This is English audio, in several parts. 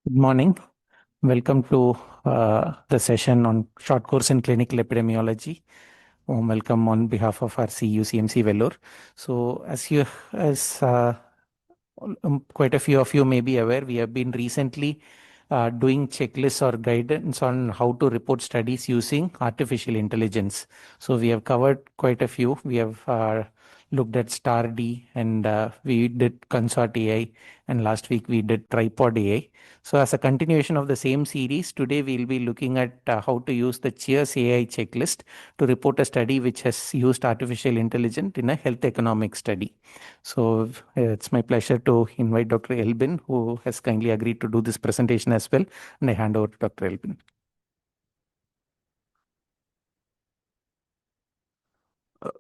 Good morning. Welcome to the session on short course in clinical epidemiology. Welcome on behalf of our CU CMC Vellore. So, as quite a few of you may be aware, we have been recently doing checklists or guidance on how to report studies using artificial intelligence. So, we have covered quite a few. We have looked at StarD and we did Consort AI, and last week we did Tripod AI. So, as a continuation of the same series, today we'll be looking at how to use the Cheers AI checklist to report a study which has used artificial intelligence in a health economic study. So, it's my pleasure to invite Dr. Elbin, who has kindly agreed to do this presentation as well. And I hand over to Dr. Elbin.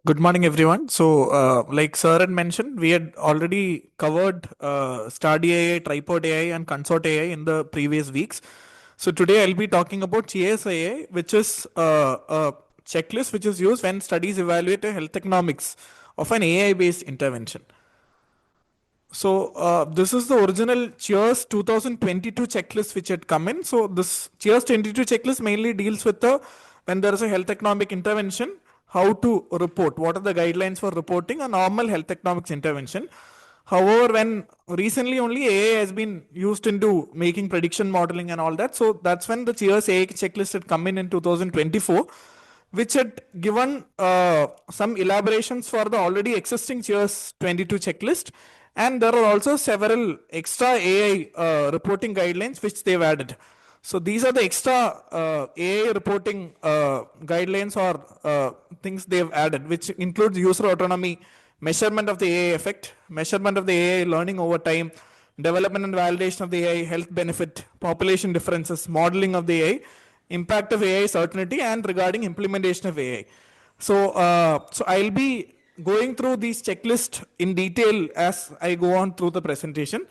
Good morning, everyone. So, like Sir had mentioned, we had already covered StarD AI, Tripod AI, and Consort AI in the previous weeks. So today I'll be talking about Cheers AI, which is a checklist which is used when studies evaluate the health economics of an AI-based intervention. So this is the original Cheers 2022 checklist which had come in. So this Cheers 22 checklist mainly deals with when there is a health economic intervention, how to report, what are the guidelines for reporting a normal health economics intervention. However, when recently only AI has been used into making prediction modeling and all that, so that's when the Cheers AI checklist had come in 2024, which had given some elaborations for the already existing Cheers 22 checklist. And there are also several extra AI reporting guidelines which they've added. So these are the extra AI reporting guidelines or things they've added, which includes user autonomy, measurement of the AI effect, measurement of the AI learning over time, development and validation of the AI health benefit, population differences, modeling of the AI, impact of AI certainty, and regarding implementation of AI. So, I'll be going through these checklists in detail as I go on through the presentation.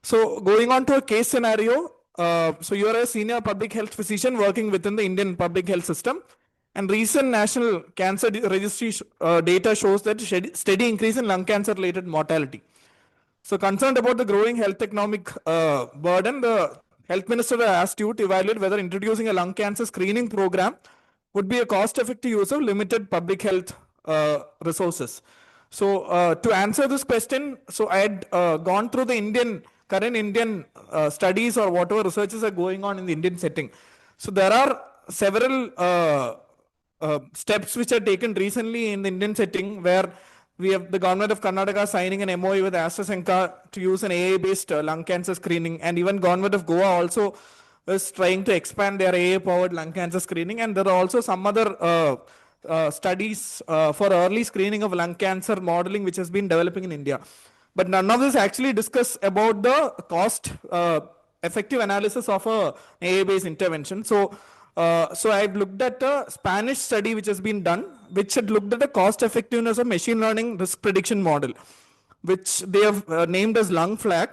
So, going on to a case scenario. So, you are a senior public health physician working within the Indian public health system. And recent national cancer registry data shows that steady increase in lung cancer related mortality. So, concerned about the growing health economic burden, the health minister asked you to evaluate whether introducing a lung cancer screening program would be a cost-effective use of limited public health resources. So, to answer this question, so I had gone through the current Indian studies or whatever researches are going on in the Indian setting. So, there are several steps which are taken recently in the Indian setting where we have the government of Karnataka signing an MOU with AstraZeneca to use an AI-based lung cancer screening, and even government of Goa also is trying to expand their AI-powered lung cancer screening, and there are also some other studies for early screening of lung cancer modeling which has been developing in India. But none of this actually discuss about the cost effective analysis of a AI-based intervention. So I've looked at a Spanish study which has been done, which had looked at the cost effectiveness of machine learning risk prediction model, which they have named as lung flag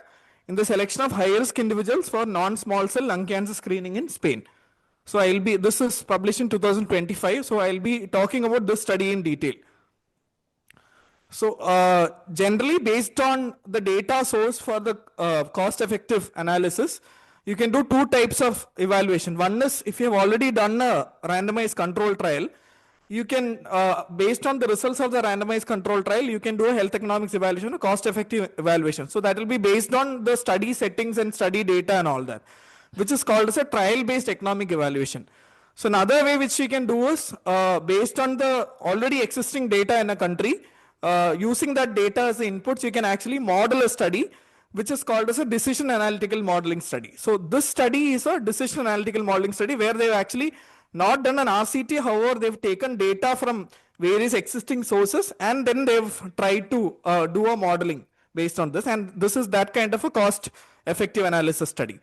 in the selection of high risk individuals for non-small cell lung cancer screening in Spain. So this is published in 2025. So I'll be talking about this study in detail. So generally based on the data source for the cost effective analysis, you can do two types of evaluation. One is if you have already done a randomized control trial, you can, based on the results of the randomized control trial, you can do a health economics evaluation, a cost effective evaluation. So that will be based on the study settings and study data and all that, which is called as a trial based economic evaluation. So another way which you can do is based on the already existing data in a country, using that data as the inputs, you can actually model a study which is called as a decision analytical modeling study. So this study is a decision analytical modeling study where they've actually not done an RCT, however, they've taken data from various existing sources and then they've tried to do a modeling based on this. And this is that kind of a cost effective analysis study.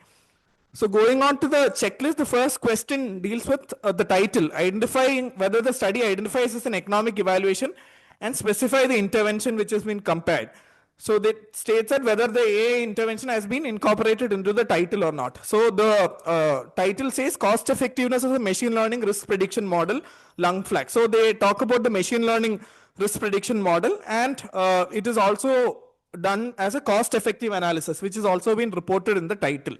So going on to the checklist, the first question deals with the title, identifying whether the study identifies as an economic evaluation and specify the intervention which has been compared. So that states that whether the AI intervention has been incorporated into the title or not. So the title says cost effectiveness of the machine learning risk prediction model, lung flag. So they talk about the machine learning risk prediction model, and it is also done as a cost effective analysis, which is also been reported in the title.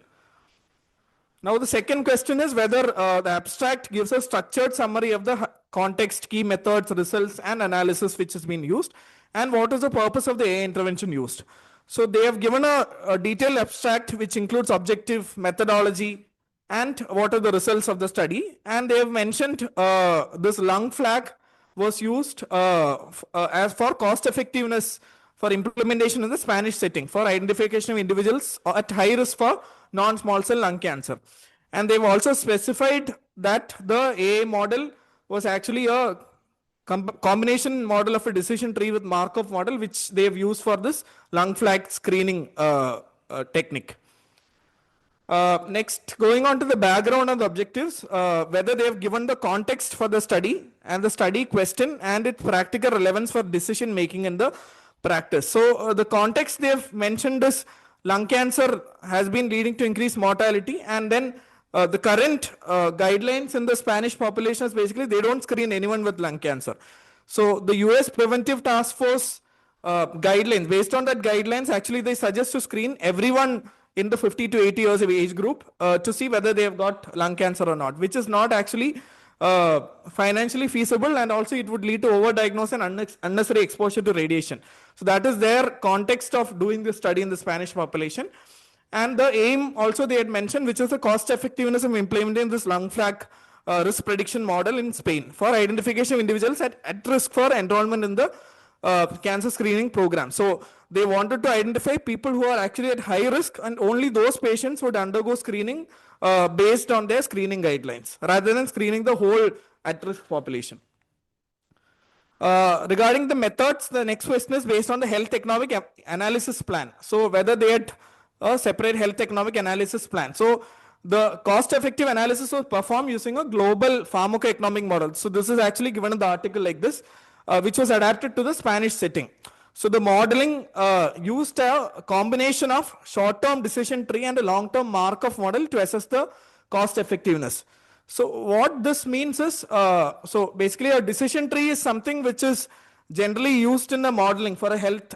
Now, the second question is whether the abstract gives a structured summary of the context, key methods, results, and analysis which has been used, and what is the purpose of the AI intervention used. So, they have given a detailed abstract which includes objective, methodology, and what are the results of the study. And they have mentioned this lung flag was used as for cost effectiveness for implementation in the Spanish setting for identification of individuals at high risk for non-small cell lung cancer. And they've also specified that the AA model was actually a combination model of a decision tree with Markov model, which they've used for this lung flag screening technique. Next, going on to the background and the objectives, whether they have given the context for the study and the study question and its practical relevance for decision making in the practice. So the context they have mentioned is lung cancer has been leading to increased mortality, and then the current guidelines in the Spanish population is basically they don't screen anyone with lung cancer. So the US Preventive Task Force guidelines, based on that guidelines, actually they suggest to screen everyone in the 50 to 80 years of age group to see whether they have got lung cancer or not, which is not actually financially feasible, and also it would lead to overdiagnosis and unnecessary exposure to radiation. So that is their context of doing this study in the Spanish population. And the aim also they had mentioned, which is the cost effectiveness of implementing this lung flag risk prediction model in Spain for identification of individuals at risk for enrollment in the cancer screening program. So they wanted to identify people who are actually at high risk, and only those patients would undergo screening based on their screening guidelines rather than screening the whole at-risk population. Regarding the methods, the next question is based on the health economic analysis plan. So whether they had a separate health economic analysis plan. So the cost-effective analysis was performed using a global pharmacoeconomic model. So this is actually given in the article like this, which was adapted to the Spanish setting. So the modeling used a combination of short-term decision tree and a long-term Markov model to assess the cost effectiveness. So what this means is, so basically a decision tree is something which is generally used in the modeling for a health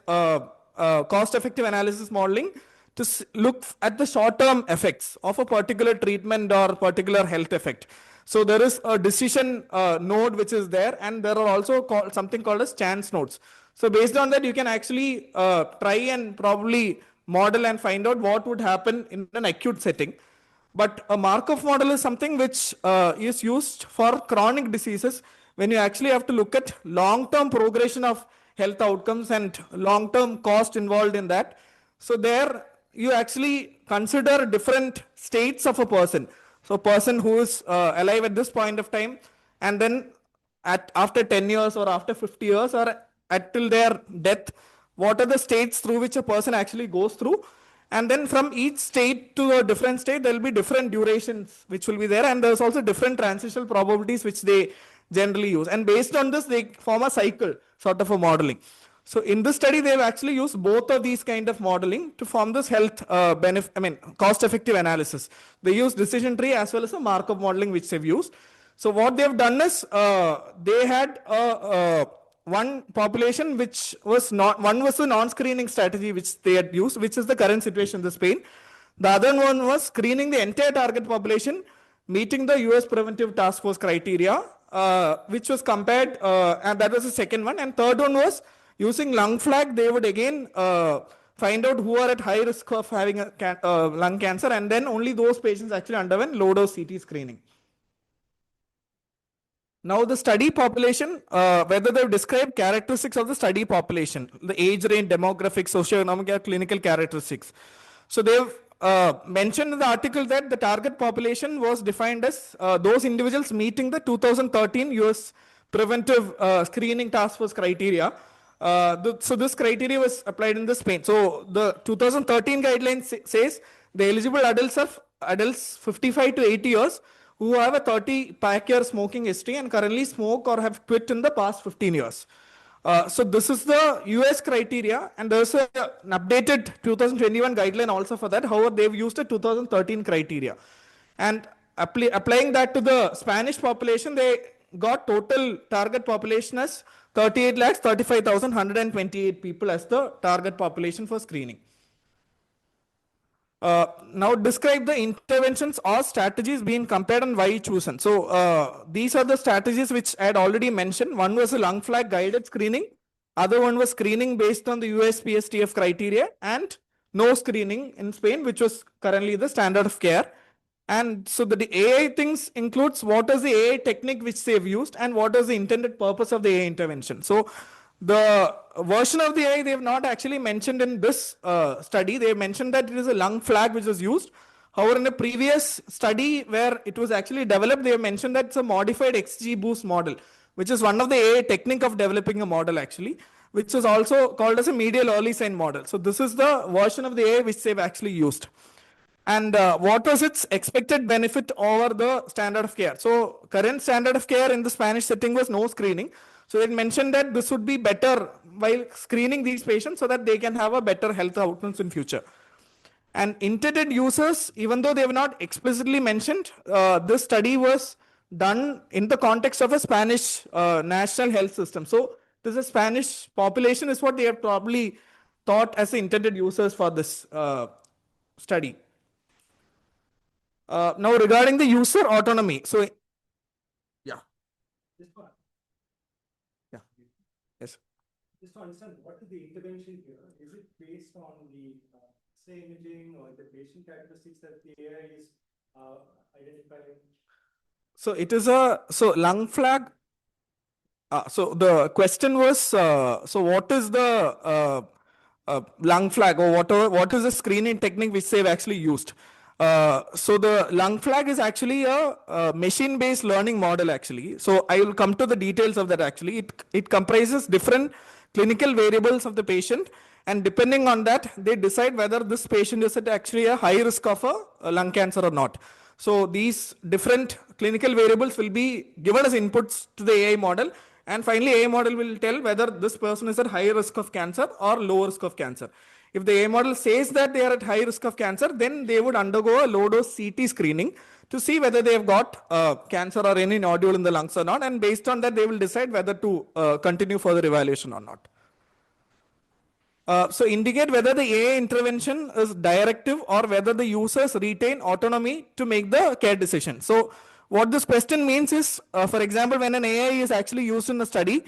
cost-effective analysis modeling to look at the short-term effects of a particular treatment or particular health effect. So there is a decision node which is there, and there are also something called as chance nodes. So based on that, you can actually try and probably model and find out what would happen in an acute setting. But a Markov model is something which is used for chronic diseases, when you actually have to look at long-term progression of health outcomes and long-term cost involved in that. So there you actually consider different states of a person. So a person who is alive at this point of time, and then after 10 years or after 50 years or till their death, what are the states through which a person actually goes through. And then from each state to a different state, there will be different durations which will be there. And there's also different transitional probabilities which they generally use. And based on this, they form a cycle sort of a modeling. So in this study, they've actually used both of these kind of modeling to form this health cost-effective analysis. They use decision tree as well as a Markov modeling which they've used. So what they've done is they had one population which was one was the non-screening strategy which they had used, which is the current situation in Spain. The other one was screening the entire target population, meeting the US Preventive Task Force criteria, which was compared, and that was the second one. And third one was using lung flag. They would again find out who are at high risk of having a lung cancer, and then only those patients actually underwent low-dose CT screening. Now the study population, whether they've described characteristics of the study population, the age range, demographics, socioeconomic or clinical characteristics. So they've mentioned in the article that the target population was defined as those individuals meeting the 2013 US Preventive Screening Task Force criteria. So this criteria was applied in the Spain. So the 2013 guidelines says the eligible adults are adults 55 to 80 years who have a 30-year smoking history and currently smoke or have quit in the past 15 years. So this is the US criteria, and there's an updated 2021 guideline also for that. However, they've used a 2013 criteria. And applying that to the Spanish population, they got total target population as 38,35,128 people as the target population for screening. Now describe the interventions or strategies being compared and why chosen. So these are the strategies which I had already mentioned. One was a lung flag guided screening. Other one was screening based on the USPSTF criteria, and no screening in Spain, which was currently the standard of care. And so the AI things includes what is the AI technique which they've used and what is the intended purpose of the AI intervention. So the version of the AI they have not actually mentioned in this study. They mentioned that it is a lung flag which was used. However, in a previous study where it was actually developed, they have mentioned that it's a modified XGBoost model, which is one of the AI technique of developing a model actually, which is also called as a medial early sign model. So this is the version of the AI which they've actually used. And what was its expected benefit over the standard of care? So current standard of care in the Spanish setting was no screening. So it mentioned that this would be better while screening these patients so that they can have a better health outcomes in future. And intended users, even though they have not explicitly mentioned, this study was done in the context of a Spanish national health system. So this is Spanish population is what they have probably thought as the intended users for this study. Now regarding the user autonomy. So yeah. Yeah. Yes. Just to understand, what is the intervention here? Is it based on the X-ray imaging or the patient characteristics that the AI is identifying? So it is lung flag. So the question was, so what is the lung flag or what is the screening technique which they've actually used? So the lung flag is actually a machine-based learning model actually. So I will come to the details of that actually. It comprises different clinical variables of the patient, and depending on that, they decide whether this patient is at actually a high risk of a lung cancer or not. So these different clinical variables will be given as inputs to the AI model, and finally AI model will tell whether this person is at high risk of cancer or low risk of cancer. If the AI model says that they are at high risk of cancer, then they would undergo a low dose CT screening to see whether they have got cancer or any nodule in the lungs or not, and based on that they will decide whether to continue further evaluation or not. So indicate whether the AI intervention is directive or whether the users retain autonomy to make the care decision. So what this question means is, for example, when an AI is actually used in a study,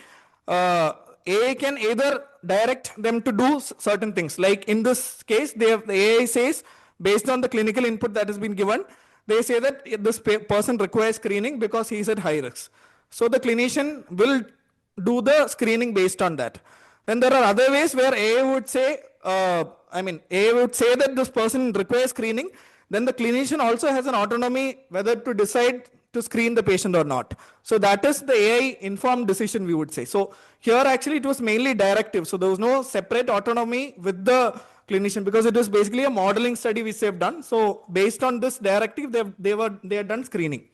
AI can either direct them to do certain things. Like in this case, the AI says, based on the clinical input that has been given, they say that this person requires screening because he is at high risk. So the clinician will do the screening based on that. Then there are other ways where AI would say, AI would say that this person requires screening. Then the clinician also has an autonomy whether to decide to screen the patient or not. So that is the AI informed decision, we would say. So here actually it was mainly directive. So there was no separate autonomy with the clinician because it was basically a modeling study which they've done. So based on this directive, they had done screening.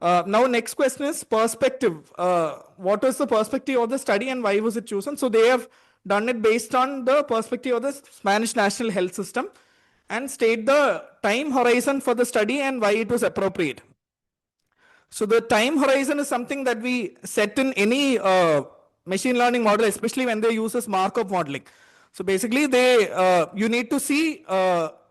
Now next question is perspective. What was the perspective of the study and why was it chosen? So they have done it based on the perspective of the Spanish national health system and state the time horizon for the study and why it was appropriate. So the time horizon is something that we set in any machine learning model, especially when they use Markov modeling. So basically you need to see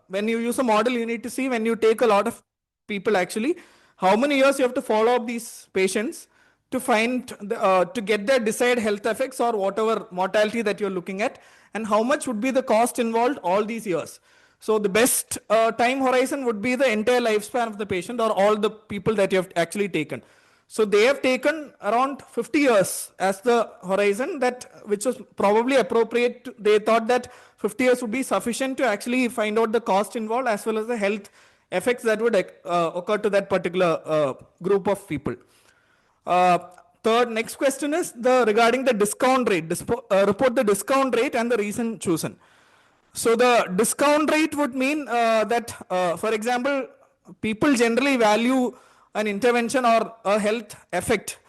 when you use a model, you need to see when you take a lot of people actually, how many years you have to follow up these patients to find to get their desired health effects or whatever mortality that you're looking at, and how much would be the cost involved all these years. So the best time horizon would be the entire lifespan of the patient or all the people that you have actually taken. So they have taken around 50 years as the horizon, which was probably appropriate. They thought that 50 years would be sufficient to actually find out the cost involved as well as the health effects that would occur to that particular group of people. Next question is regarding the discount rate. Report the discount rate and the reason chosen. So the discount rate would mean that, for example, people generally value an intervention or a health effect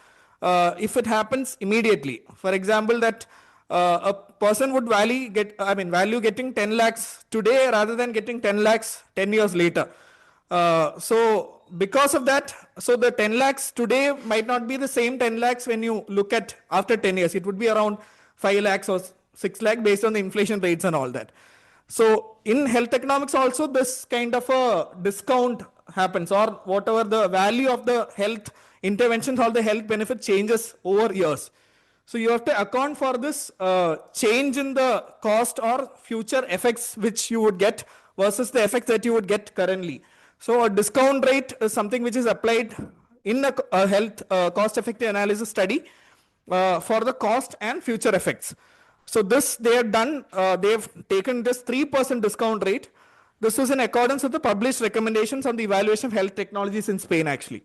if it happens immediately. For example, that a person would value getting 10 lakhs today rather than getting 10 lakhs 10 years later. So because of that, so the 10 lakhs today might not be the same 10 lakhs when you look at after 10 years. It would be around 5 lakhs or 6 lakhs based on the inflation rates and all that. So in health economics also, this kind of a discount happens, or whatever the value of the health interventions or the health benefit changes over years. So you have to account for this change in the cost or future effects which you would get versus the effects that you would get currently. So a discount rate is something which is applied in a health cost effective analysis study for the cost and future effects. So this they have done, they've taken this 3% discount rate. This was in accordance with the published recommendations on the evaluation of health technologies in Spain actually.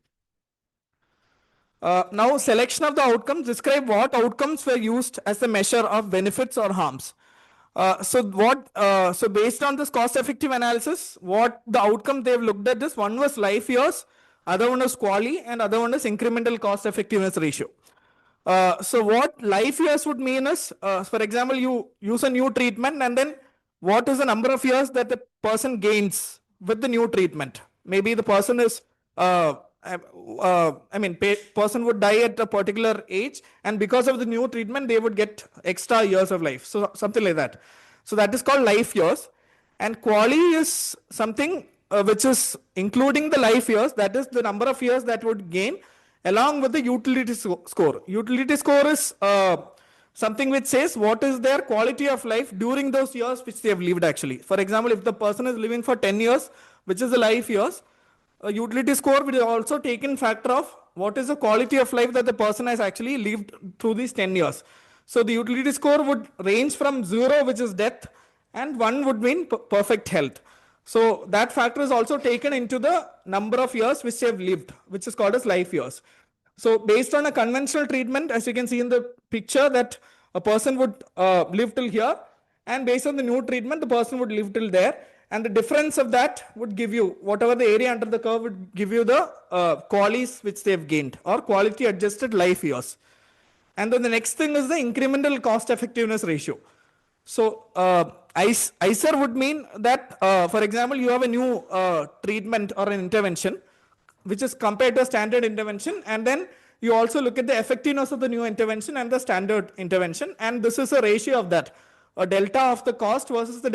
Now selection of the outcomes, describe what outcomes were used as the measure of benefits or harms. So based on this cost effective analysis, what the outcome they've looked at is, one was life years, other one was QALY, and other one is incremental cost effectiveness ratio. So what life years would mean is, for example, you use a new treatment and then what is the number of years that the person gains with the new treatment. Maybe the person is, person would die at a particular age, and because of the new treatment, they would get extra years of life. So something like that. So that is called life years. And QALY is something which is including the life years, that is the number of years that would gain along with the utility score. Utility score is something which says what is their quality of life during those years which they have lived actually. For example, if the person is living for 10 years, which is the life years, a utility score will also take in factor of what is the quality of life that the person has actually lived through these 10 years. So the utility score would range from 0, which is death, and 1 would mean perfect health. So that factor is also taken into the number of years which they have lived, which is called as life years. So based on a conventional treatment, as you can see in the picture, that a person would live till here, and based on the new treatment, the person would live till there. And the difference of that would give you, whatever the area under the curve would give you the QALYs which they've gained, or quality adjusted life years. And then the next thing is the incremental cost effectiveness ratio. So ICER would mean that, for example, you have a new treatment or an intervention, which is compared to a standard intervention. And then you also look at the effectiveness of the new intervention and the standard intervention. And this is a ratio of that. A delta of the cost versus the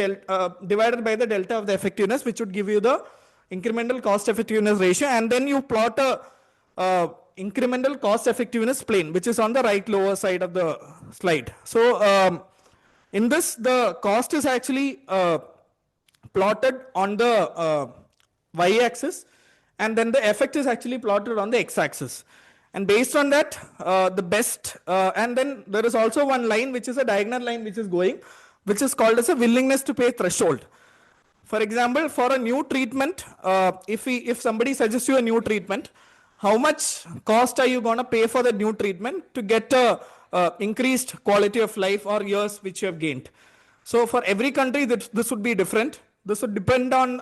divided by the delta of the effectiveness, which would give you the incremental cost effectiveness ratio. And then you plot a incremental cost effectiveness plane, which is on the right lower side of the slide. So in this, the cost is actually plotted on the y-axis, and then the effect is actually plotted on the x-axis. And based on that, the best, and then there is also one line which is a diagonal line which is going, which is called as a willingness to pay threshold. For example, for a new treatment, if somebody suggests you a new treatment, how much cost are you going to pay for the new treatment to get a increased quality of life or years which you have gained? So for every country, this would be different. This would depend on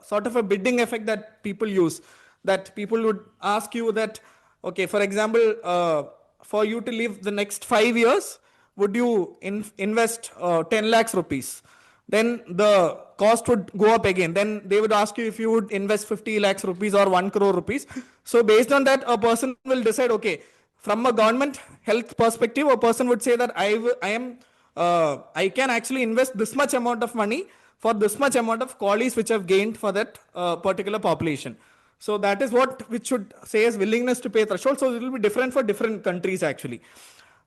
sort of a bidding effect that people use. That people would ask you that, okay, for example, for you to live the next 5 years, would you invest 10 lakhs rupees? Then the cost would go up again. Then they would ask you if you would invest 50 lakhs rupees or 1 crore rupees. So based on that, a person will decide, okay, from a government health perspective, a person would say that I can actually invest this much amount of money for this much amount of QALYs which I've gained for that particular population. So that is what which should say as willingness to pay threshold. So it will be different for different countries actually.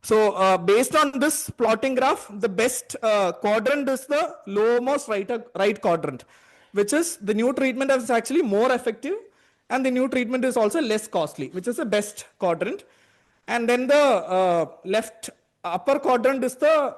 So based on this plotting graph, the best quadrant is the lowermost right quadrant, which is the new treatment is actually more effective, and the new treatment is also less costly, which is the best quadrant. And then the left upper quadrant is the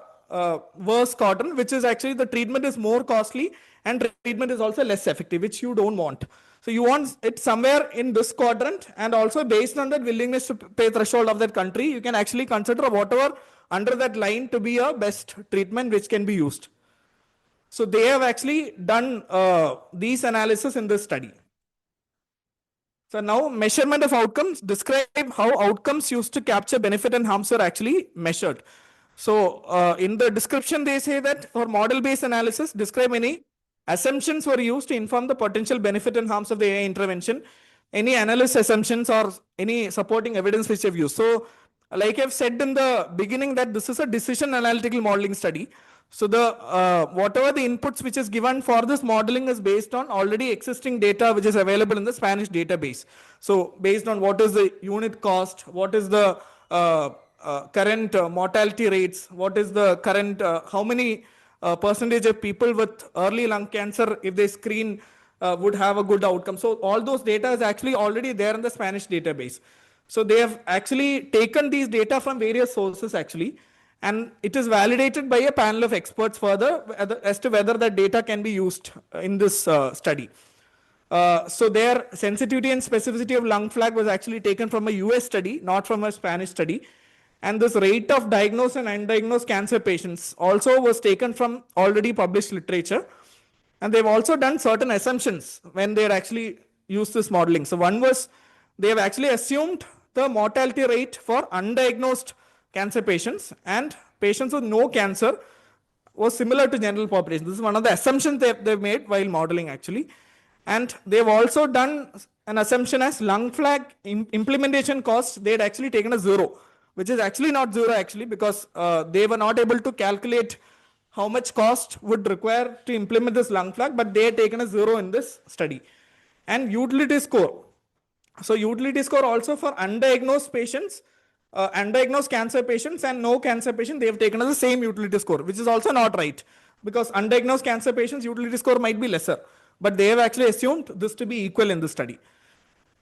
worst quadrant, which is actually the treatment is more costly and treatment is also less effective, which you don't want. So you want it somewhere in this quadrant, and also based on that willingness to pay threshold of that country, you can actually consider whatever under that line to be a best treatment which can be used. So they have actually done these analysis in this study. So now measurement of outcomes, describe how outcomes used to capture benefit and harms are actually measured. So in the description, they say that for model-based analysis, describe any assumptions were used to inform the potential benefit and harms of the AI intervention, any analysis assumptions or any supporting evidence which they've used. So like I've said in the beginning that this is a decision analytical modeling study. So whatever the inputs which is given for this modeling is based on already existing data which is available in the Spanish database. So based on what is the unit cost, what is the current mortality rates, what is the current, how many percentage of people with early lung cancer, if they screen, would have a good outcome. So all those data is actually already there in the Spanish database. So they have actually taken these data from various sources actually, and it is validated by a panel of experts further as to whether that data can be used in this study. So their sensitivity and specificity of lung flag was actually taken from a US study, not from a Spanish study. And this rate of diagnosed and undiagnosed cancer patients also was taken from already published literature. And they've also done certain assumptions when they had actually used this modeling. So one was they have actually assumed the mortality rate for undiagnosed cancer patients and patients with no cancer was similar to general population. This is one of the assumptions they've made while modeling actually. And they've also done an assumption as lung flag implementation costs, they had actually taken a 0, which is actually not 0 actually, because they were not able to calculate how much cost would require to implement this lung flag, but they had taken a 0 in this study. And utility score. So utility score also for undiagnosed patients, undiagnosed cancer patients and no cancer patients, they have taken as the same utility score, which is also not right, because undiagnosed cancer patients utility score might be lesser, but they have actually assumed this to be equal in the study.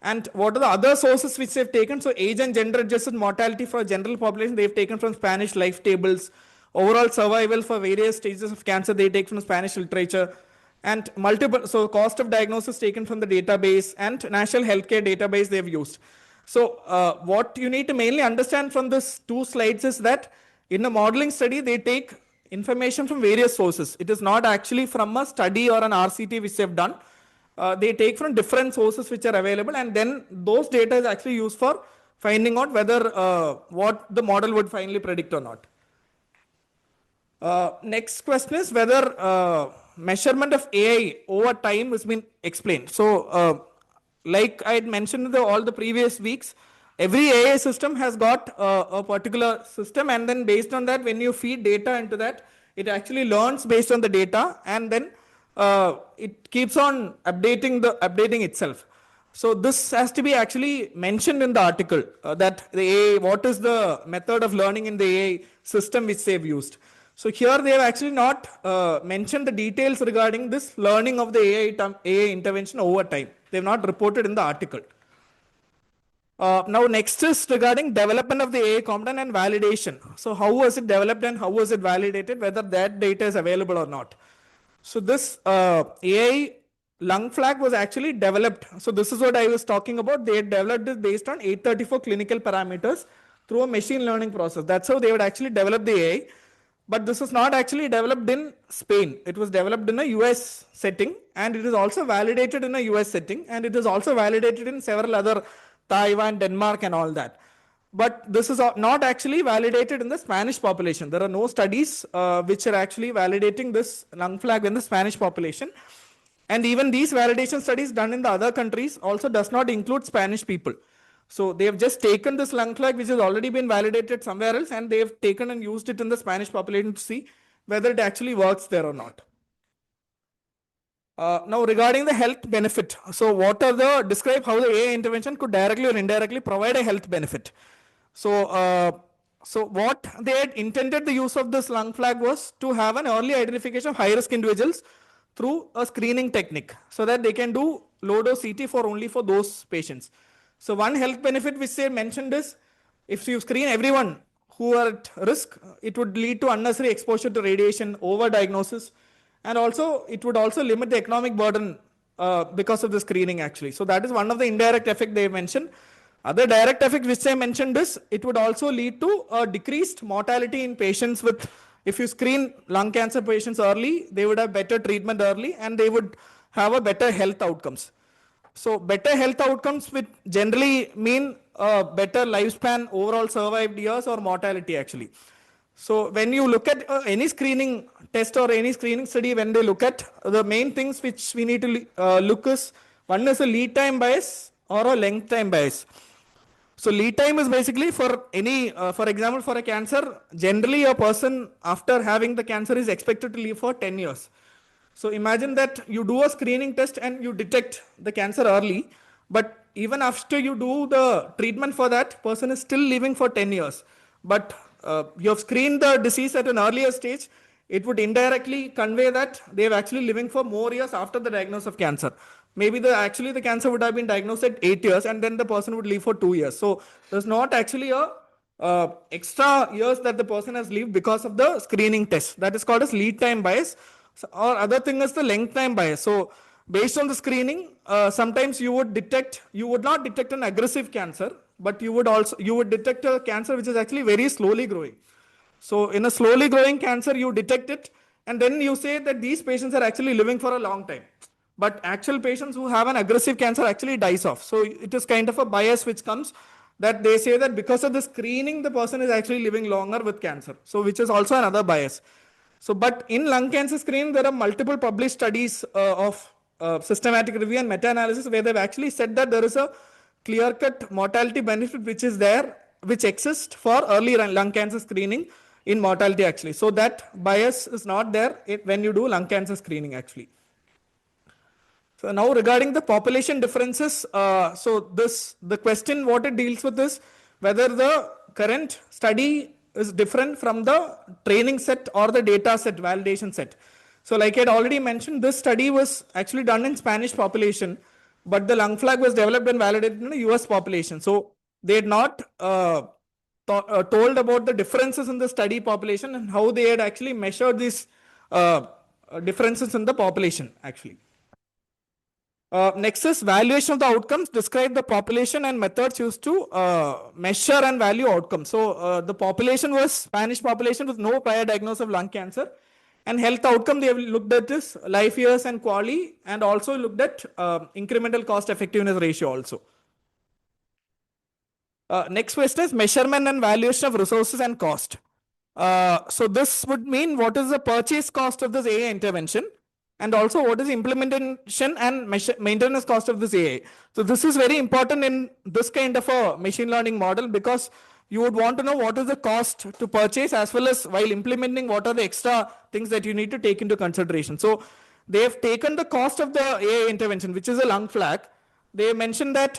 And what are the other sources which they've taken? So age and gender adjusted mortality for general population, they've taken from Spanish life tables. Overall survival for various stages of cancer, they take from Spanish literature. And multiple, so cost of diagnosis taken from the database and national healthcare database they've used. So what you need to mainly understand from this 2 slides is that in a modeling study, they take information from various sources. It is not actually from a study or an RCT which they've done. They take from different sources which are available, and then those data is actually used for finding out whether what the model would finally predict or not. Next question is whether measurement of AI over time has been explained. So like I had mentioned in all the previous weeks, every AI system has got a particular system, and then based on that, when you feed data into that, it actually learns based on the data, and then it keeps on updating itself. So this has to be actually mentioned in the article that the AI, what is the method of learning in the AI system which they've used. So here they have actually not mentioned the details regarding this learning of the AI intervention over time. They have not reported in the article. Now next is regarding development of the AI component and validation. So how was it developed and how was it validated, whether that data is available or not. So this AI lung flag was actually developed. So this is what I was talking about. They had developed this based on 834 clinical parameters through a machine learning process. That's how they would actually develop the AI. But this is not actually developed in Spain. It was developed in a US setting, and it is also validated in a US setting, and it is also validated in several other Taiwan, Denmark, and all that. But this is not actually validated in the Spanish population. There are no studies which are actually validating this lung flag in the Spanish population. And even these validation studies done in the other countries also does not include Spanish people. So they have just taken this lung flag which has already been validated somewhere else, and they have taken and used it in the Spanish population to see whether it actually works there or not. Now regarding the health benefit. So what are describe how the AI intervention could directly or indirectly provide a health benefit. So what they had intended the use of this lung flag was to have an early identification of high risk individuals through a screening technique, so that they can do low dose CT only for those patients. So one health benefit which they mentioned is, if you screen everyone who are at risk, it would lead to unnecessary exposure to radiation, overdiagnosis, and also it would also limit the economic burden because of the screening actually. So that is one of the indirect effect they mentioned. Other direct effect which they mentioned is, it would also lead to a decreased mortality in patients with, if you screen lung cancer patients early, they would have better treatment early, and they would have a better health outcomes. So better health outcomes which generally mean better lifespan, overall survived years, or mortality actually. So when you look at any screening test or any screening study, when they look at the main things which we need to look is, one is a lead time bias or a length time bias. So lead time is basically for any, for example, for a cancer, generally a person after having the cancer is expected to live for 10 years. So imagine that you do a screening test and you detect the cancer early, but even after you do the treatment for that, person is still living for 10 years. But you have screened the disease at an earlier stage, it would indirectly convey that they are actually living for more years after the diagnosis of cancer. Maybe actually the cancer would have been diagnosed at 8 years and then the person would live for 2 years. So there's not actually a extra years that the person has lived because of the screening test. That is called as lead time bias. So, or other thing is the length time bias. So based on the screening, sometimes you would not detect an aggressive cancer, but you would detect a cancer which is actually very slowly growing. So in a slowly growing cancer, you detect it, and then you say that these patients are actually living for a long time. But actual patients who have an aggressive cancer actually dies off. So it is kind of a bias which comes that they say that because of the screening, the person is actually living longer with cancer. So which is also another bias. So, but in lung cancer screening, there are multiple published studies of systematic review and meta-analysis where they've actually said that there is a clear-cut mortality benefit which is there, which exists for early lung cancer screening in mortality actually. So that bias is not there when you do lung cancer screening actually. So now regarding the population differences, the question what it deals with is whether the current study is different from the training set or the data set, validation set. So like I had already mentioned, this study was actually done in Spanish population, but the lung flag was developed and validated in the US population. So they had not told about the differences in the study population and how they had actually measured these differences in the population actually. Next is valuation of the outcomes. Describe the population and methods used to measure and value outcomes. So the population was Spanish population with no prior diagnosis of lung cancer. And health outcome they have looked at is life years and QALY, and also looked at incremental cost effectiveness ratio also. Next question is measurement and valuation of resources and cost. So this would mean what is the purchase cost of this AI intervention, and also what is the implementation and maintenance cost of this AI. So this is very important in this kind of a machine learning model, because you would want to know what is the cost to purchase, as well as while implementing what are the extra things that you need to take into consideration. So they have taken the cost of the AI intervention, which is a lung flag. They mentioned that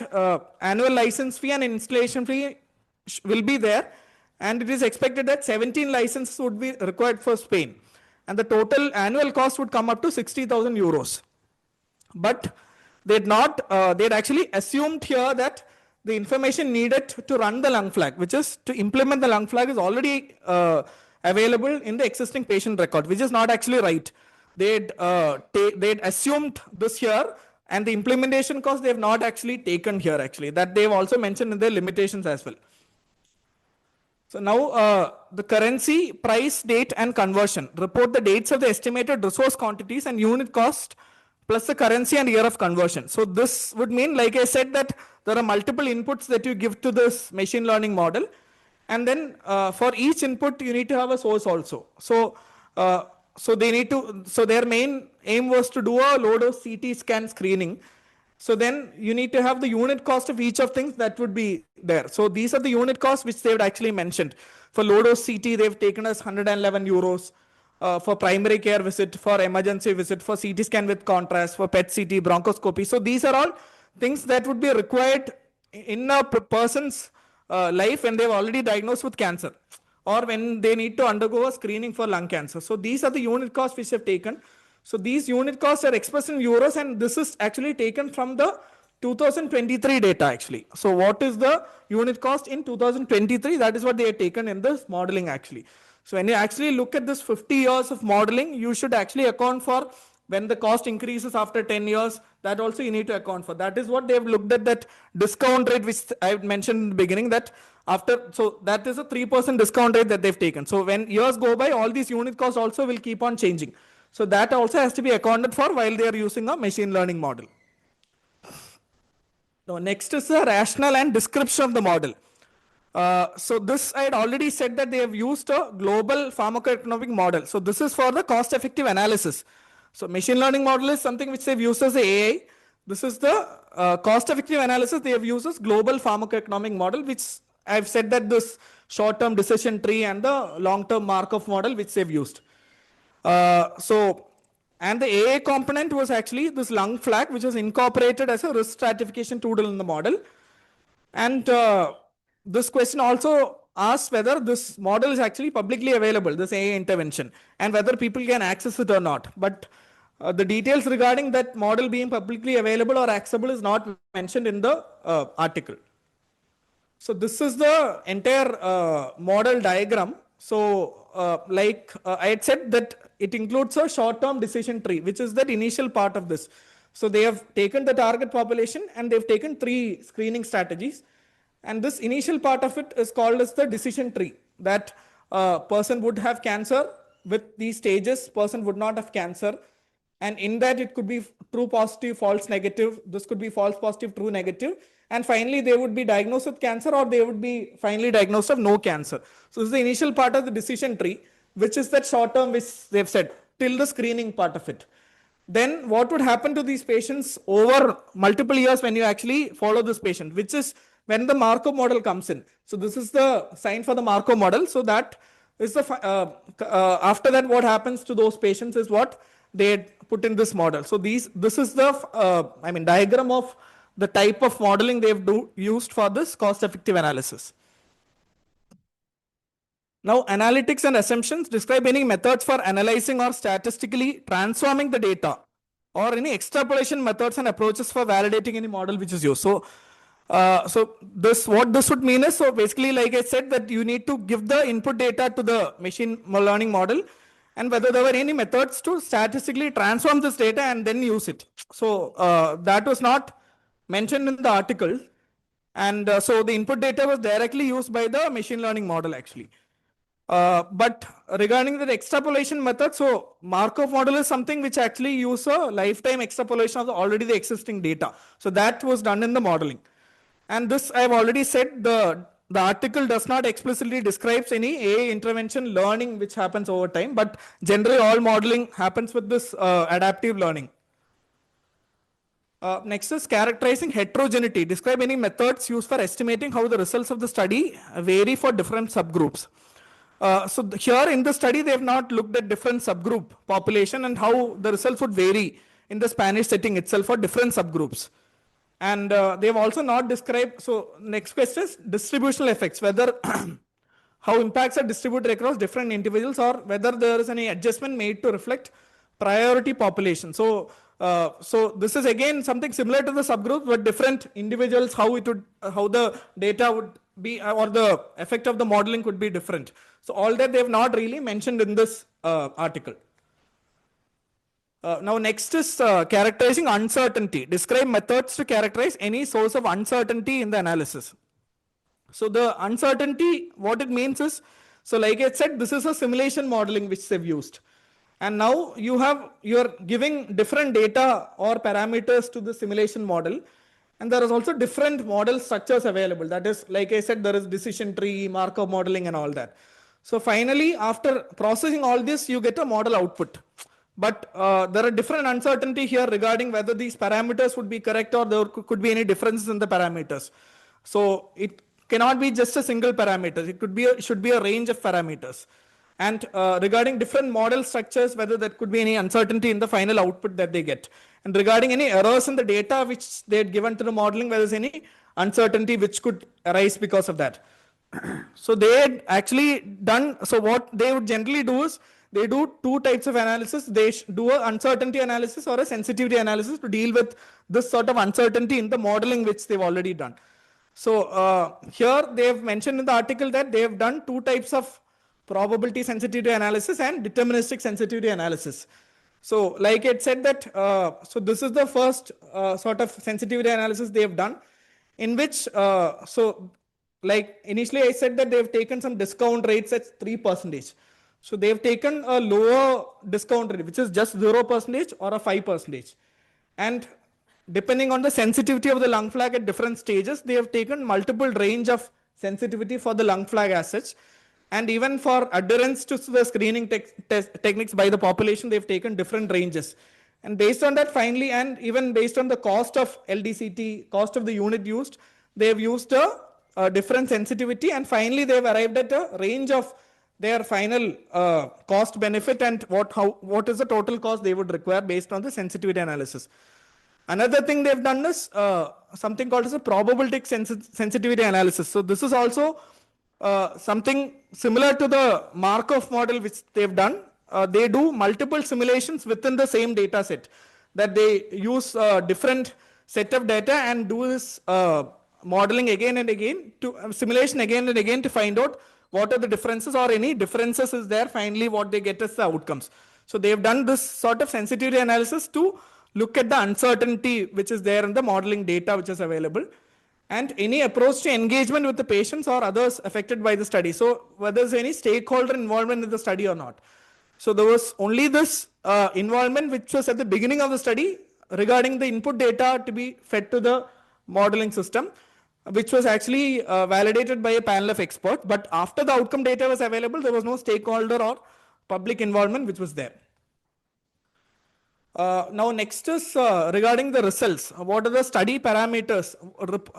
annual license fee and installation fee will be there, and it is expected that 17 licenses would be required for Spain, and the total annual cost would come up to 60,000 euros. But they'd actually assumed here that the information needed to run the lung flag, which is to implement the lung flag, is already available in the existing patient record, which is not actually right. They'd assumed this here, and the implementation cost they have not actually taken here actually. That they've also mentioned in their limitations as well. So now the currency, price, date, and conversion. Report the dates of the estimated resource quantities and unit cost, plus the currency and year of conversion. So this would mean, like I said, that there are multiple inputs that you give to this machine learning model. And then for each input, you need to have a source also. So their main aim was to do a low-dose CT scan screening. So then you need to have the unit cost of each of things that would be there. So these are the unit costs which they would actually mentioned. For low-dose CT, they've taken us 111 euros. For primary care visit, for emergency visit, for CT scan with contrast, for PET CT, bronchoscopy. So these are all things that would be required in a person's life when they've already diagnosed with cancer, or when they need to undergo a screening for lung cancer. So these are the unit costs which have taken. So these unit costs are expressed in euros, and this is actually taken from the 2023 data actually. So what is the unit cost in 2023? That is what they have taken in this modeling actually. So when you actually look at this 50 years of modeling, you should actually account for when the cost increases after 10 years, that also you need to account for. That is what they've looked at, that discount rate which I mentioned in the beginning, that so that is a 3% discount rate that they've taken. So when years go by, all these unit costs also will keep on changing. So that also has to be accounted for while they are using a machine learning model. Now next is the rationale and description of the model. So this I had already said that they have used a global pharmacoeconomic model. So this is for the cost-effective analysis. So machine learning model is something which they've used as the AI. This is the cost-effective analysis. They have used this global pharmacoeconomic model, which I've said that this short-term decision tree and the long-term Markov model, which they've used. And the AA component was actually this lung flag, which was incorporated as a risk stratification tool in the model. And this question also asks whether this model is actually publicly available, this AA intervention, and whether people can access it or not. But the details regarding that model being publicly available or accessible is not mentioned in the article. So this is the entire model diagram. So I had said that it includes a short-term decision tree, which is that initial part of this. So they have taken the target population and they've taken 3 screening strategies. And this initial part of it is called as the decision tree, that person would have cancer with these stages, person would not have cancer. And in that it could be true positive, false negative. This could be false positive, true negative. And finally, they would be diagnosed with cancer or they would be finally diagnosed of no cancer. So this is the initial part of the decision tree, which is that short term, which they've said, till the screening part of it. Then what would happen to these patients over multiple years when you actually follow this patient, which is when the Markov model comes in. So this is the sign for the Markov model. So that is the, after that, what happens to those patients is what they put in this model. So this is the, diagram of the type of modeling they've used for this cost-effective analysis. Now, analytics and assumptions describe any methods for analyzing or statistically transforming the data, or any extrapolation methods and approaches for validating any model which is used. So, what this would mean is, so basically, like I said, that you need to give the input data to the machine learning model, and whether there were any methods to statistically transform this data and then use it. So that was not mentioned in the article. And so the input data was directly used by the machine learning model actually. But regarding the extrapolation method, so Markov model is something which actually use a lifetime extrapolation of already the existing data. So that was done in the modeling. And this I've already said, the article does not explicitly describes any AI intervention learning which happens over time, but generally all modeling happens with this adaptive learning. Next is characterizing heterogeneity. Describe any methods used for estimating how the results of the study vary for different subgroups. So here in the study, they have not looked at different subgroup population and how the results would vary in the Spanish setting itself for different subgroups. And they have also not described, so next question is distributional effects, whether how impacts are distributed across different individuals or whether there is any adjustment made to reflect priority population. So this is again something similar to the subgroup, but different individuals, how the data would be, or the effect of the modeling could be different. So all that they have not really mentioned in this article. Now next is characterizing uncertainty. Describe methods to characterize any source of uncertainty in the analysis. So the uncertainty, what it means is, so like I said, this is a simulation modeling which they've used. And now you're giving different data or parameters to the simulation model. And there is also different model structures available. That is, like I said, there is decision tree, Markov modeling and all that. So finally, after processing all this, you get a model output. But there are different uncertainty here regarding whether these parameters would be correct or there could be any differences in the parameters. So it cannot be just a single parameter. It should be a range of parameters. And regarding different model structures, whether there could be any uncertainty in the final output that they get. And regarding any errors in the data which they had given to the modeling, whether there's any uncertainty which could arise because of that. So they had actually done, so what they would generally do is, they do 2 types of analysis. They do an uncertainty analysis or a sensitivity analysis to deal with this sort of uncertainty in the modeling which they've already done. So here they have mentioned in the article that they have done 2 types of probability sensitivity analysis and deterministic sensitivity analysis. So like it said that, so this is the first sort of sensitivity analysis they have done, in which, so like initially I said that they've taken some discount rates at 3%. So they've taken a lower discount rate, which is just 0% or a 5%. And depending on the sensitivity of the lung flag at different stages, they have taken multiple range of sensitivity for the lung flag as such. And even for adherence to the screening techniques by the population, they've taken different ranges. And based on that, finally, and even based on the cost of LDCT, cost of the unit used, they've used a different sensitivity, and finally they've arrived at a range of their final cost benefit and what is the total cost they would require based on the sensitivity analysis. Another thing they've done is something called as a probabilistic sensitivity analysis. So this is also something similar to the Markov model which they've done. They do multiple simulations within the same data set, that they use a different set of data and do this modeling again and again, to simulation again and again, to find out what are the differences, or any differences is there, finally what they get as the outcomes. So they've done this sort of sensitivity analysis to look at the uncertainty which is there in the modeling data which is available, and any approach to engagement with the patients or others affected by the study. So whether there's any stakeholder involvement in the study or not. So there was only this involvement which was at the beginning of the study regarding the input data to be fed to the modeling system, which was actually validated by a panel of experts. But after the outcome data was available, there was no stakeholder or public involvement which was there. Now next is regarding the results. What are the study parameters,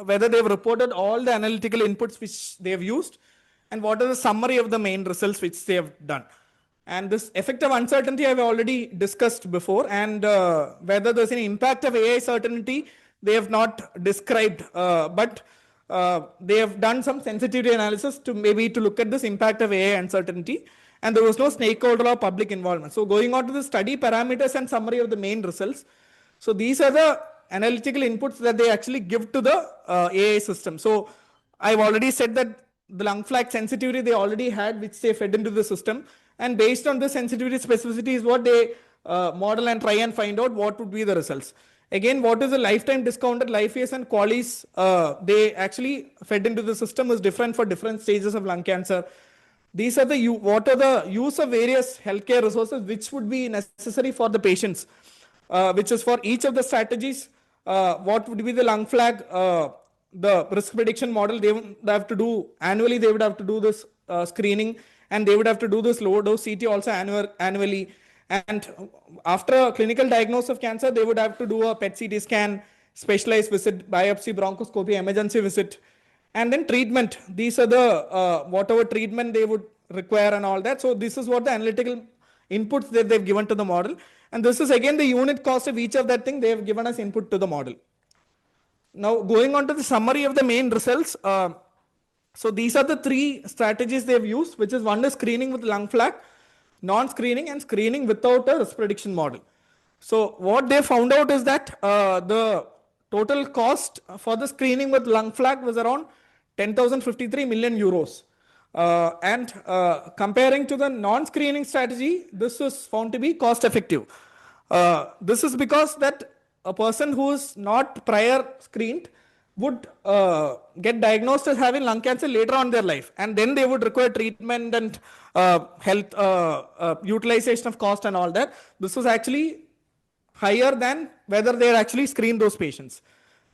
whether they've reported all the analytical inputs which they've used, and what are the summary of the main results which they have done. And this effect of uncertainty I've already discussed before, and whether there's any impact of AI certainty, they have not described, but they have done some sensitivity analysis to look at this impact of AI uncertainty, and there was no stakeholder or public involvement. So going on to the study parameters and summary of the main results. So these are the analytical inputs that they actually give to the AI system. So I've already said that the lung flag sensitivity they already had, which they fed into the system. And based on the sensitivity specificity is what they model and try and find out what would be the results. Again, what is the lifetime discounted life years and QALYs they actually fed into the system is different for different stages of lung cancer. These are what are the use of various healthcare resources which would be necessary for the patients, which is for each of the strategies. What would be the lung flag, the risk prediction model they would have to do annually. They would have to do this screening, and they would have to do this low dose CT also annually. And after a clinical diagnosis of cancer, they would have to do a PET CT scan, specialized visit, biopsy, bronchoscopy, emergency visit, and then treatment. These are the whatever treatment they would require and all that. So this is what the analytical inputs that they've given to the model. And this is again the unit cost of each of that thing they have given us input to the model. Now going on to the summary of the main results. So these are the three strategies they've used, which is one is screening with lung flag, non-screening, and screening without a risk prediction model. So what they found out is that the total cost for the screening with lung flag was around 10,053 million euros. And comparing to the non-screening strategy, this was found to be cost effective. This is because that a person who is not prior screened would get diagnosed as having lung cancer later on in their life, and then they would require treatment and health utilization of cost and all that. This was actually higher than whether they had actually screened those patients.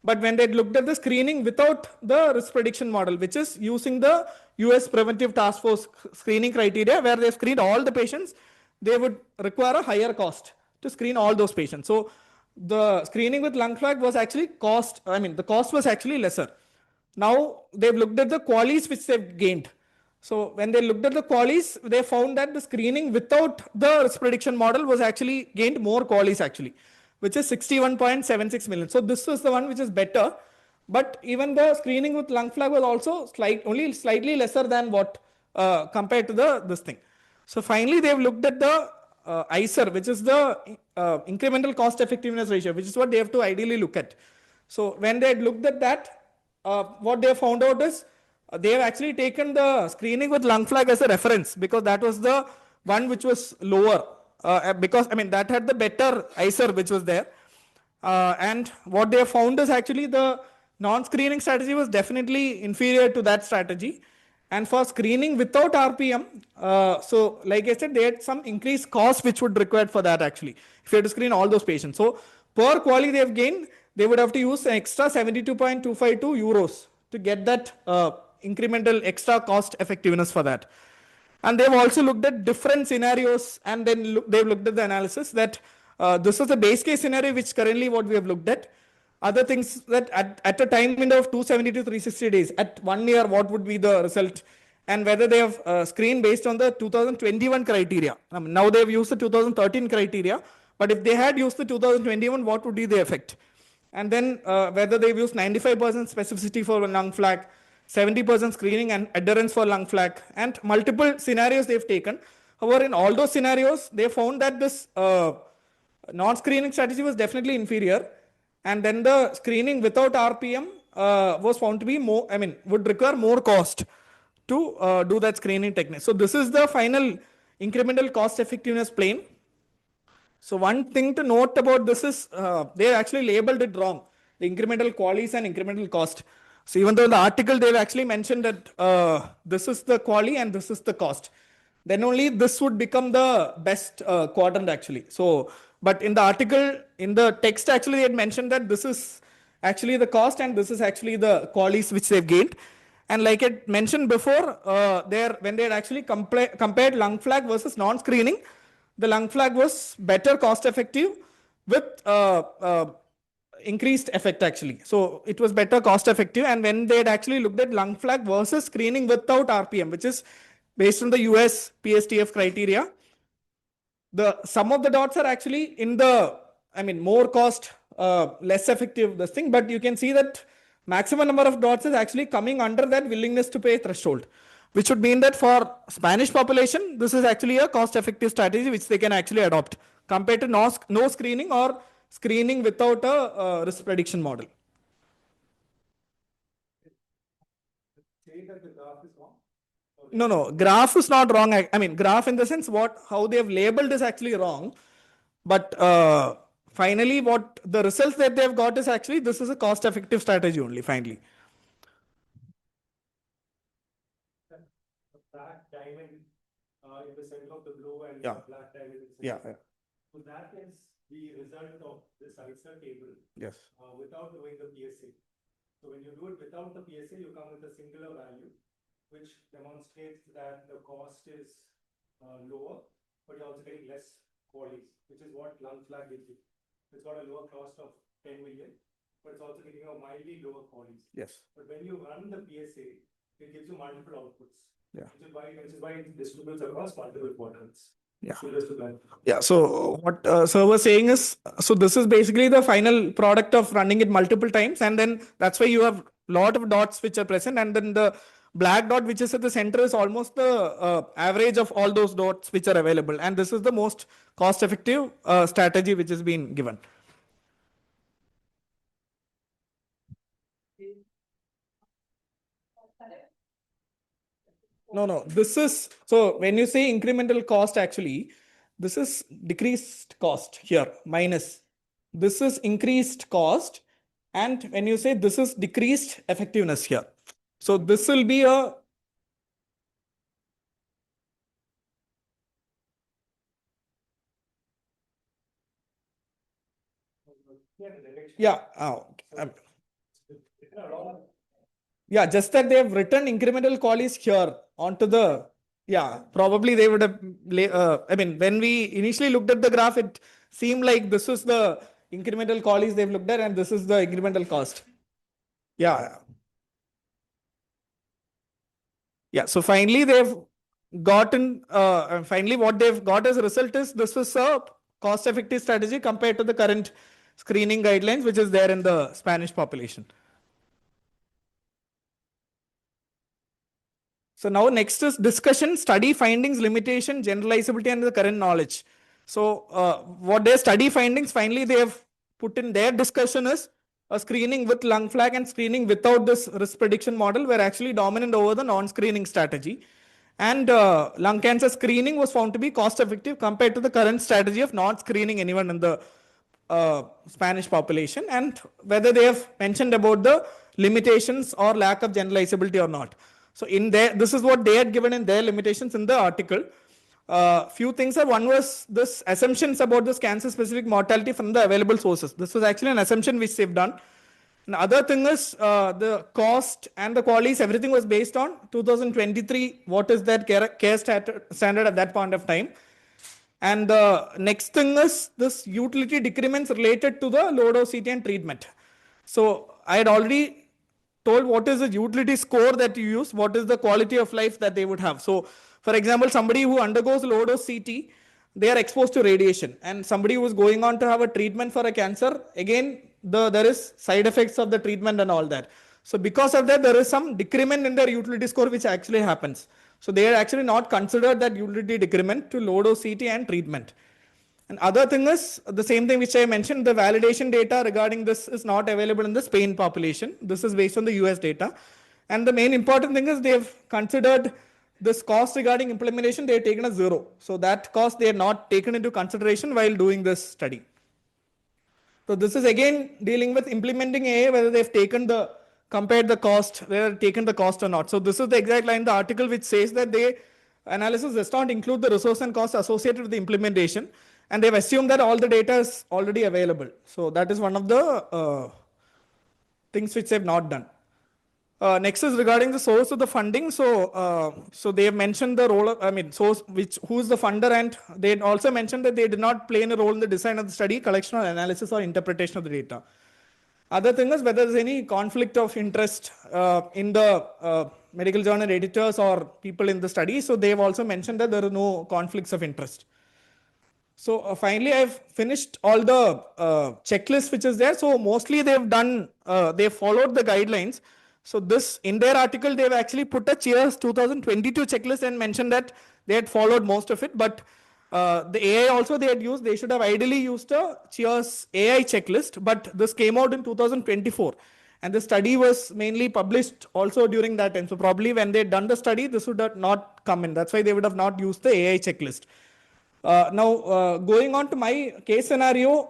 But when they looked at the screening without the risk prediction model, which is using the US Preventive Task Force screening criteria, where they screened all the patients, they would require a higher cost to screen all those patients. So the screening with lung flag was actually the cost was actually lesser. Now they've looked at the QALYs which they've gained. So when they looked at the QALYs, they found that the screening without the risk prediction model was actually gained more QALYs actually, which is 61.76 million. So this was the one which is better. But even the screening with lung flag was also only slightly lesser than what compared to this thing. So finally they've looked at the ICER, which is the incremental cost effectiveness ratio, which is what they have to ideally look at. So when they had looked at that, what they have found out is they have actually taken the screening with lung flag as a reference, because that was the one which was lower, because that had the better ICER which was there. And what they have found is actually the non-screening strategy was definitely inferior to that strategy. And for screening without RPM, so like I said, they had some increased cost which would required for that actually, if you had to screen all those patients. So per QALY they have gained, they would have to use an extra 72.252 euros to get that incremental extra cost effectiveness for that. And they've also looked at different scenarios, and then they've looked at the analysis that This is the base case scenario, which currently what we have looked at. Other things that at a time window of 270 to 360 days, at 1 year, what would be the result? And whether they have screened based on the 2021 criteria. Now they have used the 2013 criteria, but if they had used the 2021, what would be the effect? And then whether they've used 95% specificity for lung flag, 70% screening and adherence for lung flag, and multiple scenarios they've taken. However, in all those scenarios, they found that this non-screening strategy was definitely inferior. And then the screening without RPM was found to be more, would require more cost to do that screening technique. So this is the final incremental cost effectiveness plane. So one thing to note about this is they actually labeled it wrong, the incremental qualies and incremental cost. So even though in the article they've actually mentioned that this is the quali and this is the cost, then only this would become the best quadrant actually. So, but in the article, in the text actually they had mentioned that this is actually the cost and this is actually the qualies which they've gained. And like I mentioned before, when they had actually compared lung flag versus non-screening, the lung flag was better cost effective with increased effect actually. So it was better cost effective. And when they had actually looked at lung flag versus screening without RPM, which is based on the US PSTF criteria, the sum of the dots are actually in the, more cost, less effective this thing, but you can see that maximum number of dots is actually coming under that willingness to pay threshold, which would mean that for Spanish population, this is actually a cost-effective strategy which they can actually adopt compared to no screening or screening without a risk prediction model. Say that the graph is wrong? No, graph is not wrong. Graph in the sense how they have labeled is actually wrong. But finally, what the results that they've got is actually this is a cost-effective strategy only, finally. The black diamond in the center of the blue and Yeah. the black diamond in the Yeah. center. So that is the result of this ICER table Yes. without doing the PSA. So when you do it without the PSA, you come with a singular value, which demonstrates that the cost is lower, but you're also getting less qualities, which is what lung flag gives you. It's got a lower cost of 10 million, but it's also giving you a mildly lower qualities. Yes. But when you run the PSA, it gives you multiple outputs. Yeah. Which is why it distributes across multiple quadrants. Yeah. So just to clarify. Yeah. So what sir was saying is, so this is basically the final product of running it multiple times, and then that's why you have a lot of dots which are present, and then the black dot which is at the center is almost the average of all those dots which are available, and this is the most cost-effective strategy which has been given. No. This is, so when you say incremental cost, actually, this is decreased cost here, minus. This is increased cost. And when you say this is decreased effectiveness here. So this will be a. Yeah. Yeah, just that they have written incremental qualities here onto the, probably they would have, when we initially looked at the graph, it seemed like this is the incremental qualities they've looked at and this is the incremental cost. Yeah. Yeah, so finally they've gotten, finally what they've got as a result is this is a cost-effective strategy compared to the current screening guidelines, which is there in the Spanish population. So now next is discussion, study findings, limitation, generalizability, and the current knowledge. So what their study findings, finally they have put in their discussion is a screening with lung flag and screening without this risk prediction model were actually dominant over the non-screening strategy. And lung cancer screening was found to be cost effective compared to the current strategy of not screening anyone in the Spanish population, and whether they have mentioned about the limitations or lack of generalizability or not. So in there, this is what they had given in their limitations in the article. Few things are, one was this assumptions about this cancer specific mortality from the available sources. This was actually an assumption which they've done. And other thing is the cost and the qualities, everything was based on 2023. What is that care standard at that point of time? And the next thing is this utility decrements related to the low dose CT and treatment. So I had already told what is the utility score that you use, what is the quality of life that they would have. So for example, somebody who undergoes low dose CT, they are exposed to radiation, and somebody who is going on to have a treatment for a cancer, again, there is side effects of the treatment and all that. So because of that, there is some decrement in their utility score, which actually happens. So they are actually not considered that utility decrement to low dose CT and treatment. And other thing is the same thing which I mentioned, the validation data regarding this is not available in the Spain population. This is based on the US data. And the main important thing is they've considered this cost regarding implementation, they have taken as 0. So that cost they are not taken into consideration while doing this study. So this is again dealing with implementing AA, whether they've taken the, compared the cost, whether they've taken the cost or not. So this is the exact line in the article which says that they analysis does not include the resource and cost associated with the implementation. And they've assumed that all the data is already available. So that is one of the things which they've not done. Next is regarding the source of the funding. So they have mentioned the role of, source, who is the funder, and they also mentioned that they did not play any role in the design of the study, collection or analysis or interpretation of the data. Other thing is whether there's any conflict of interest in the medical journal editors or people in the study. So they've also mentioned that there are no conflicts of interest. So finally, I've finished all the checklist which is there. So mostly they've done, they followed the guidelines. So this, in their article, they've actually put a Cheers 2022 checklist and mentioned that they had followed most of it. But the AI also they had used, they should have ideally used a Cheers AI checklist. But this came out in 2024. And the study was mainly published also during that time. So probably when they had done the study, this would have not come in. That's why they would have not used the AI checklist. Now, going on to my case scenario,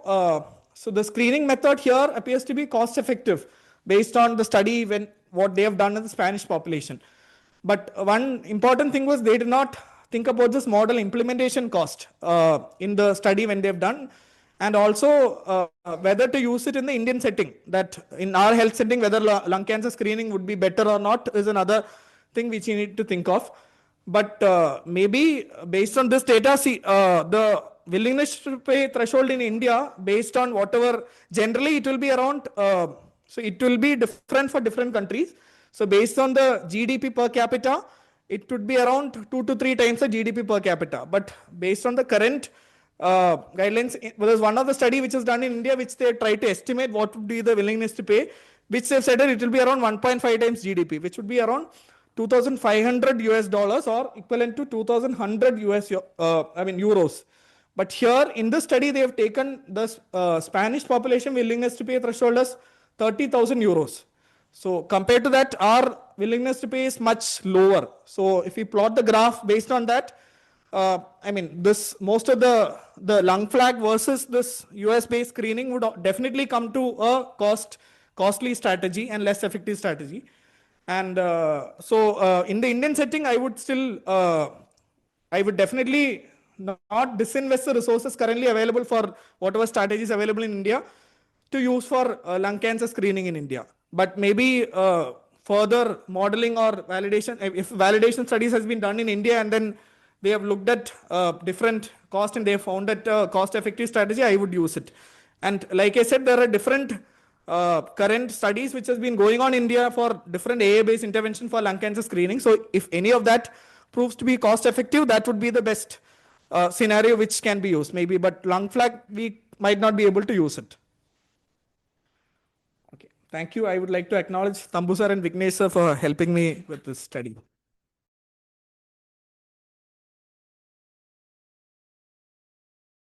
so the screening method here appears to be cost effective based on the study when what they have done in the Spanish population. But one important thing was they did not think about this model implementation cost in the study when they've done, and also whether to use it in the Indian setting, that in our health setting, whether lung cancer screening would be better or not is another thing which you need to think of. But maybe based on this data, see, the willingness to pay threshold in India, based on whatever, generally it will be around, so it will be different for different countries. So based on the GDP per capita, it would be around 2 to 3 times the GDP per capita. But based on the current guidelines, there's one of the study which is done in India, which they try to estimate what would be the willingness to pay, which they've said that it will be around 1.5 times GDP, which would be around 2,500 US dollars or equivalent to 2,100 euros. But here in this study, they have taken the Spanish population willingness to pay threshold as 30,000 euros. So compared to that, our willingness to pay is much lower. So if we plot the graph based on that, this most of the lung flag versus this US-based screening would definitely come to a costly strategy and less effective strategy. And in the Indian setting, I would still, I would definitely not disinvest the resources currently available for whatever strategies available in India to use for lung cancer screening in India. But maybe further modeling or validation, if validation studies has been done in India and then they have looked at different cost and they have found that cost-effective strategy, I would use it. And like I said, there are different current studies which has been going on in India for different AA-based intervention for lung cancer screening. So if any of that proves to be cost-effective, that would be the best scenario which can be used maybe. But lung flag, we might not be able to use it. Okay, thank you. I would like to acknowledge Thambu sir and Vignesh sir for helping me with this study.